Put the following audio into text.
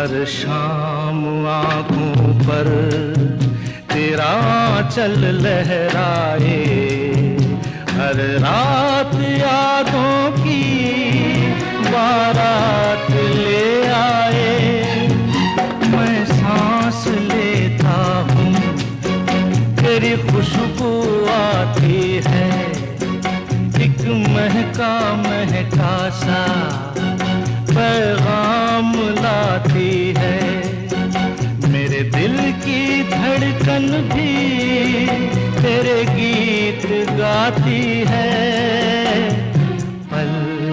हर शाम आँखों पर तेरा आंचल लहराए, हर रात यादों की बारात ले आए। मैं सांस लेता हूँ तेरी खुशबू आती है, एक महका महका सा पैगाम लाती है। मेरे दिल की धड़कन भी तेरे गीत गाती है।